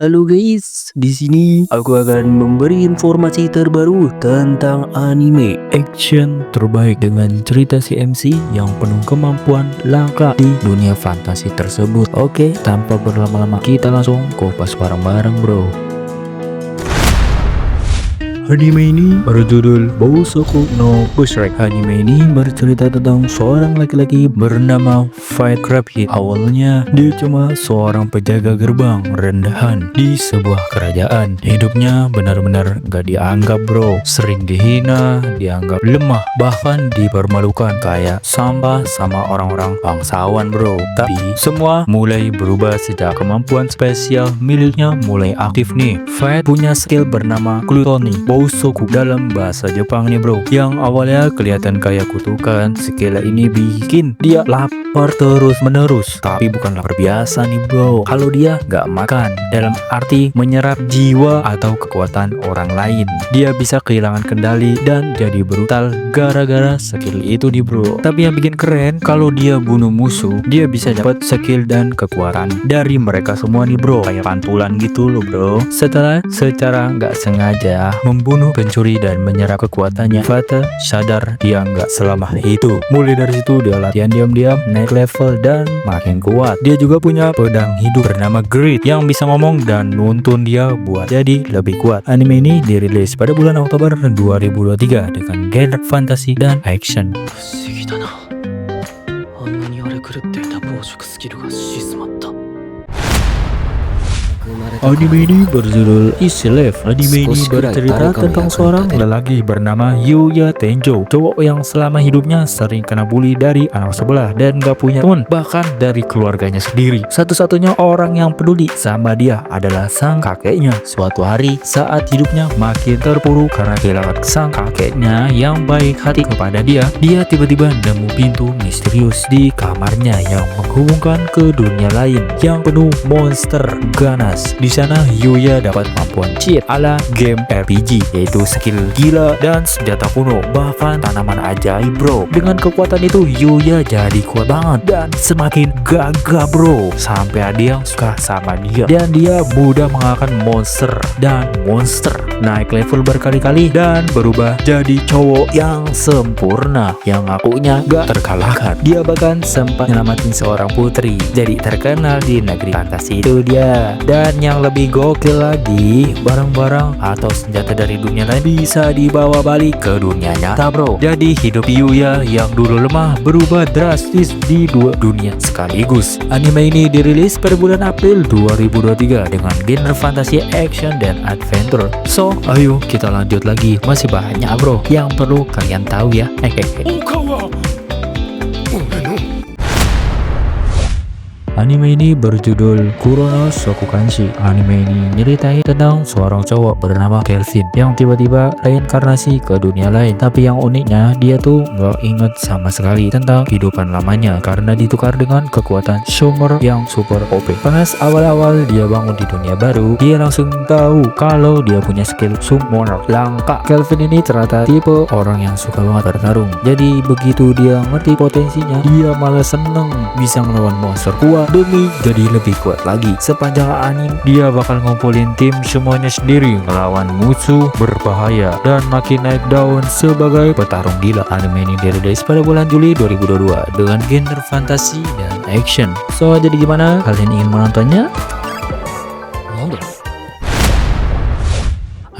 Halo guys, di sini aku akan memberi informasi terbaru tentang anime action terbaik dengan cerita CMC yang penuh kemampuan langka di dunia fantasi tersebut. Oke, tanpa berlama-lama kita langsung kupas bareng-bareng bro. Anime ini berjudul Bousoku no Bushrek. Anime ini bercerita tentang seorang laki-laki bernama Fight Crab Hit. Awalnya dia cuma seorang penjaga gerbang rendahan di sebuah kerajaan. Hidupnya benar-benar gak dianggap bro, sering dihina, dianggap lemah, bahkan dipermalukan kayak sampah sama orang-orang bangsawan bro. Tapi semua mulai berubah sejak kemampuan spesial miliknya mulai aktif nih. Fight punya skill bernama Glutoni Bousoku dalam bahasa Jepang nih bro, yang awalnya kelihatan kayak kutukan. Skill ini bikin dia lapar terus menerus, tapi bukan lapar biasa nih bro. Kalau dia gak makan, dalam arti menyerap jiwa atau kekuatan orang lain, dia bisa kehilangan kendali dan jadi brutal gara-gara skill itu nih bro. Tapi yang bikin keren, kalau dia bunuh musuh, dia bisa dapat skill dan kekuatan dari mereka semua nih bro, kayak pantulan gitu loh bro. Setelah secara gak sengaja membunuh pencuri dan menyerap kekuatannya, Fata sadar dia nggak selamah itu. Mulai dari situ dia latihan diam-diam, naik level dan makin kuat. Dia juga punya pedang hidup bernama Grid yang bisa ngomong dan nuntun dia buat jadi lebih kuat. Anime ini dirilis pada bulan Oktober 2023 dengan genre fantasi dan action. Anime ini berjudul Easy Life. Anime ini bercerita tentang seorang lelaki bernama Yuya Tenjo, cowok yang selama hidupnya sering kena bully dari anak sebelah dan gak punya teman, bahkan dari keluarganya sendiri. Satu-satunya orang yang peduli sama dia adalah sang kakeknya. Suatu hari saat hidupnya makin terpuruk karena kehilangan sang kakeknya yang baik hati kepada dia, dia tiba-tiba nemu pintu misterius di kamarnya yang menghubungkan ke dunia lain yang penuh monster ganas. Di sana Yuya dapat kemampuan cheat ala game RPG, yaitu skill gila dan senjata kuno, bahkan tanaman ajaib bro. Dengan kekuatan itu Yuya jadi kuat banget dan semakin gagah bro, sampai ada yang suka sama dia dan dia mudah mengalahkan monster dan monster. Naik level berkali-kali dan berubah jadi cowok yang sempurna yang ngakunya gak terkalahkan. Dia bahkan sempat nyelamatin seorang putri jadi terkenal di negeri fantasi itu dia. Dan yang lebih gokil lagi, barang-barang atau senjata dari dunia lain bisa dibawa balik ke dunia nyata bro. Jadi hidup Yuya yang dulu lemah berubah drastis di dua dunia sekaligus. Anime ini dirilis pada bulan April 2023 dengan genre fantasi, action, dan adventure. So, ayo kita lanjut lagi, masih banyak bro yang perlu kalian tahu ya. Hehehe. Anime ini berjudul Kurono Sokukanshi. Anime ini nyeritain tentang seorang cowok bernama Kelvin yang tiba-tiba reinkarnasi ke dunia lain. Tapi yang uniknya, dia tuh gak inget sama sekali tentang kehidupan lamanya karena ditukar dengan kekuatan sumber yang super OP. Pas awal-awal dia bangun di dunia baru, dia langsung tahu kalau dia punya skill summoner langka. Kelvin ini ternyata tipe orang yang suka banget bertarung. Jadi begitu dia ngerti potensinya, dia malah seneng bisa melawan monster kuat demi jadi lebih kuat lagi. Sepanjang anime dia bakal ngumpulin tim semuanya sendiri ngelawan musuh berbahaya dan makin naik daun sebagai petarung gila. Anime ini dirilis pada bulan Juli 2022 dengan genre fantasi dan action. So jadi gimana, kalian ingin menontonnya?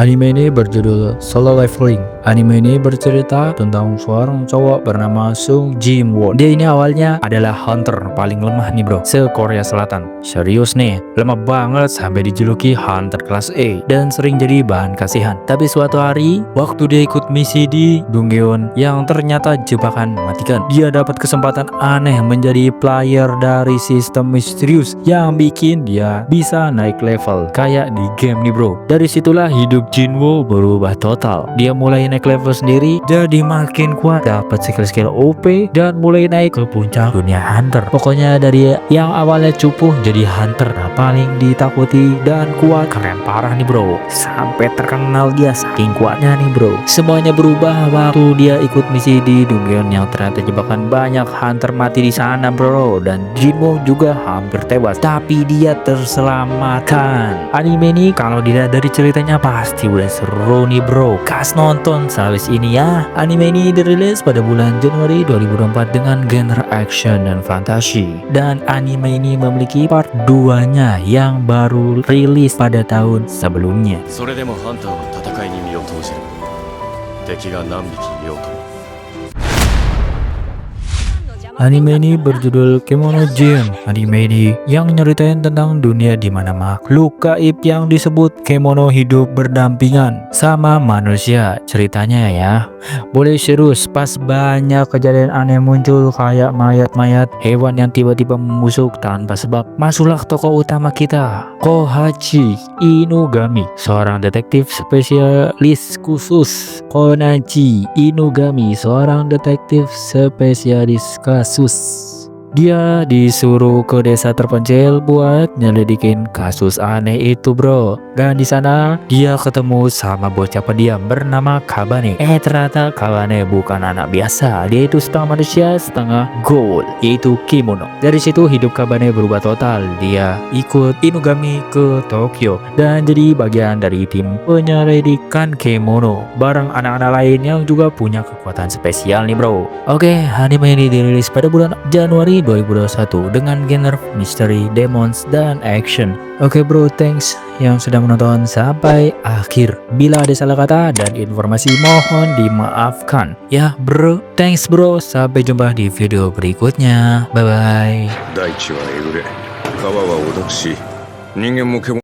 Anime ini berjudul Solo Leveling. Anime ini bercerita tentang seorang cowok bernama Sung Jim Won. Dia ini awalnya adalah hunter paling lemah nih bro, se-Korea Selatan. Serius nih, lemah banget sampai dijuluki hunter kelas A dan sering jadi bahan kasihan. Tapi suatu hari, waktu dia ikut misi di Donggaeon yang ternyata jebakan mematikan, dia dapat kesempatan aneh menjadi player dari sistem misterius yang bikin dia bisa naik level kayak di game nih bro. Dari situlah hidup Jinwoo berubah total. Dia mulai naik level sendiri, jadi makin kuat, dapat skill-skill OP, dan mulai naik ke puncak dunia hunter. Pokoknya dari yang awalnya cupuh jadi hunter paling ditakuti dan kuat, keren parah nih bro. Sampai terkenal dia saking kuatnya nih bro. Semuanya berubah waktu dia ikut misi di dungeon yang ternyata jebakan banyak hunter mati di sana bro, dan Jinwoo juga hampir tewas, tapi dia terselamatkan. Anime ini kalau dilihat dari ceritanya pasti udah seru nih bro. Kas nonton sehabis ini ya. Anime ini dirilis pada bulan Januari 2024 dengan genre action dan fantasi. Dan anime ini memiliki part 2-nya yang baru rilis pada tahun sebelumnya. それでもハンターは戦いに身を投じる。敵が何匹いようとも。 Anime ini berjudul Kemono Jin. Anime ini yang nyeritain tentang dunia di mana makhluk gaib yang disebut kemono hidup berdampingan sama manusia. Ceritanya ya, boleh serius pas banyak kejadian aneh muncul kayak mayat-mayat, hewan yang tiba-tiba membusuk tanpa sebab. Masuklah tokoh utama kita, Kohachi Inugami, seorang detektif spesialis khusus. Konachi Inugami, seorang detektif spesialis kasus. Dia disuruh ke desa terpencil buat nyelidikin kasus aneh itu bro. Dan di sana dia ketemu sama bocah pendiam bernama Kabane. Ternyata Kabane bukan anak biasa. Dia itu setengah manusia setengah gold, yaitu kimono. Dari situ hidup Kabane berubah total. Dia ikut Inugami ke Tokyo dan jadi bagian dari tim penyelidikan kemono bareng anak-anak lain yang juga punya kekuatan spesial nih bro. Oke, anime ini dirilis pada bulan Januari 2021 dengan genre misteri, demons, dan action. Oke bro, thanks yang sudah menonton sampai akhir. Bila ada salah kata dan informasi mohon dimaafkan. Ya bro, thanks bro. Sampai jumpa di video berikutnya. Bye bye. 大地はえぐれ、川はおどくし、人間も獣